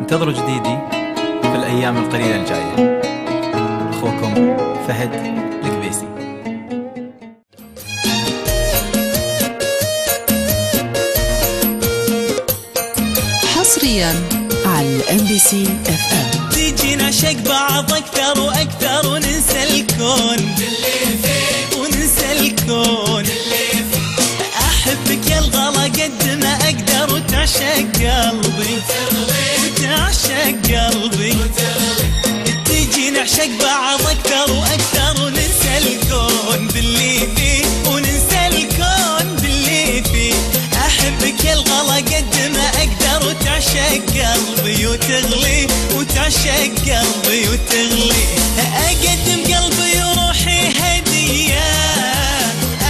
انتظروا جديدي في الأيام القليلة الجاية. أخوكم فهد الكبيسي. حصريا على MBC FM. تيجي نعشق بعض أكثر وأكثر وننسى الكون اللي فيه، وننسى الكون اللي فيه. أحبك يا الغلا قد ما أقدر وتعشق قلبي وتعشق قلبي. تيجي نعشق بعض أكثر وأكثر وننسى الكون باللي فيه، وننسى الكون باللي فيه. أحبك يا الغلا قد ما أقدر وتعشق قلبي وتغلي، وتعشق قلبي وتغلي. أقدم قلبي وروحي هدية،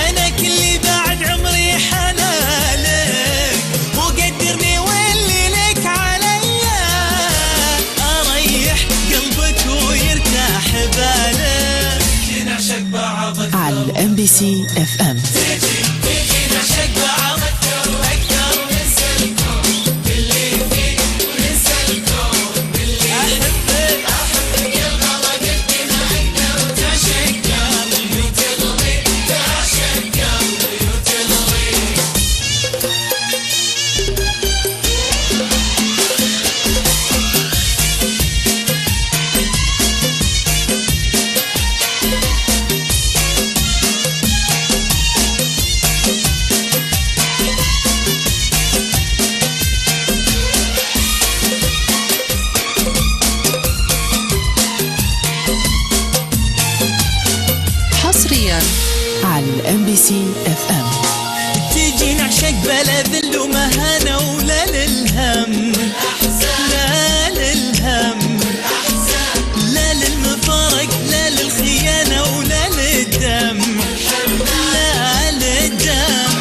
أنا كلي بعد عمري حنانك، وقدرني واللي لك عليا، أريح قلبك ويرتاح بالك. نعشق بعض على MBC FM. تيجي نعشق بعض أكثر وأكثر وننسى الكون باللي فيه، وننسى الكون باللي أحبك يا الغلا قد ما أقدر وتعشق قلبي وتغلي، تعشق قلبي وتغلي. حصريا على MBC FM. تيجي نعشق بلا ذل ومهانة ولا للهم، لا للهم، لا للمفارق، لا للخيانة ولا للدم، لا للدم.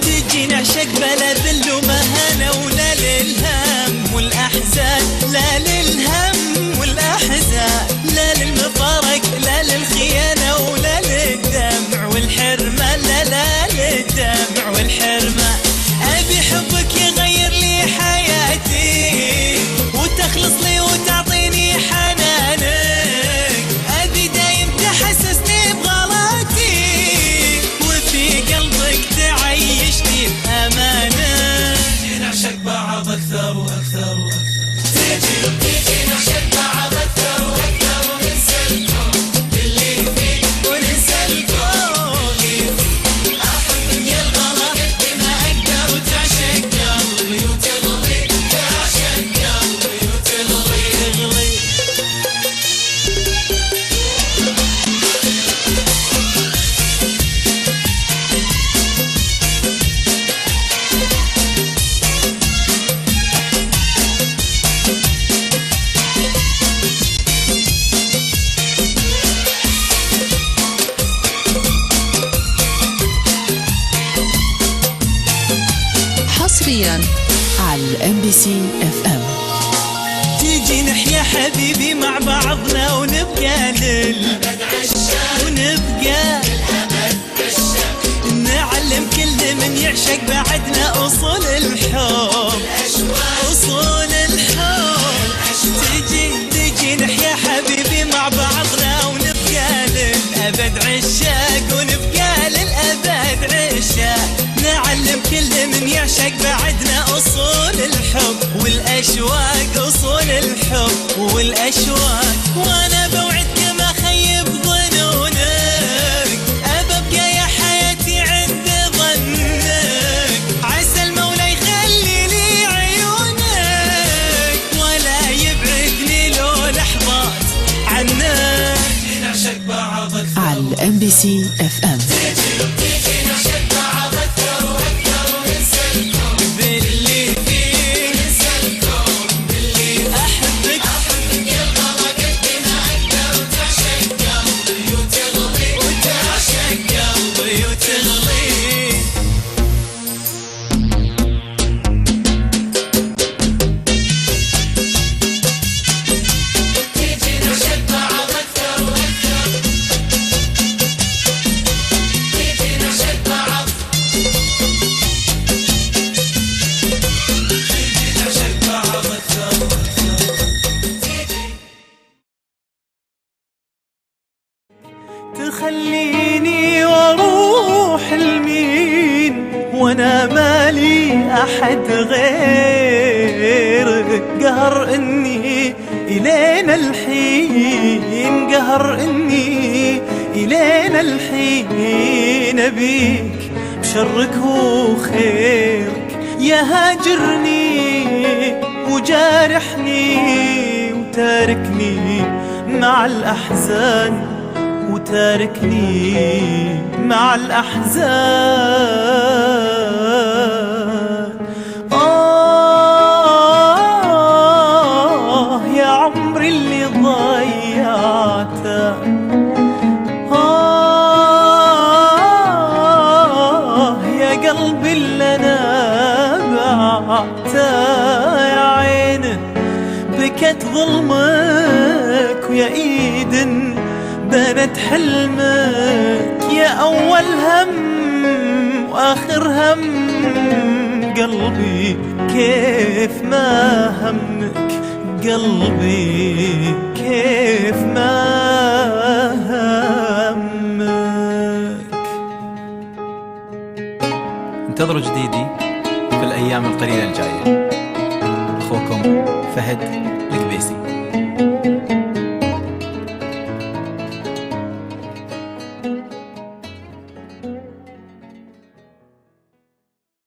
تيجي نعشق بلا ذل ومهانة ولا للهم والأحزان، لا للهم والأحزان، لا للمفارق، لا للخيانة ولا للدمع والحرمة، لا لا للدمع والحرمة. أبي حبك يغير لي حياتي وتخلص لي وتعطيني حنانك، أبي دايم تحسسني بغلاتي وفي قلبك تعيشني بأمانك. نعشق بعض أكثر وأكثر وأكثر. تيجي نعشق بعض أكثر وأكثر وننسى الكون باللي فيه، وننسى الكون. أحبك يا الغلا قد ما أقدر وتعشق قلبي وتغلي، تعشق قلبي وتغلي، تغلي. حصريا على MBC FM. تيجي نحيا حبيبي مع بعضنا ونبقى ونبقى نعلم كل من يعشق بعدنا أصول الحب، أصول الحب. تيجي نحيا حبيبي مع بعضنا ونبقى للأبد عشاق، ونبقى للأبد عشاق. نعلم كل من يعشق بعدنا أصول الحب والأشواق، أصول الحب والأشواق. وأنا بوعدك ما خيب ظنونك، أبقى يا حياتي عند ظنك، عسى المولى يخلي لي عيونك ولا يبعدني لو لحظات عنك. نعشق بعض أكثر على MBC FM. تيجي نعشق بعض أكثر وأكثر وننسى الكون باللي فيه، ننسى الكون باللي. أحبك يا الغلا قد ما أقدر وتعشق قلبي وتغلي، وتعشق قلبي وتغلي. تيجي نعشق بعض أكثر وأكثر. أحد غيرك، قهر إني إلينا الحين، قهر إني إلينا الحين أبيك بشرك وخيرك، يا هاجرني وجارحني وتاركني مع الأحزان، وتاركني مع الأحزان. يا عمري اللي ضيعته، يا قلبي اللي أنا بعته، يا عينه بكت ظلمك، ويا ايد بنت حلمك، يا اول هم واخر هم قلبي كيف ما همك، قلبي كيف ما همك. انتظروا جديدي في الأيام القليلة الجاية. أخوكم فهد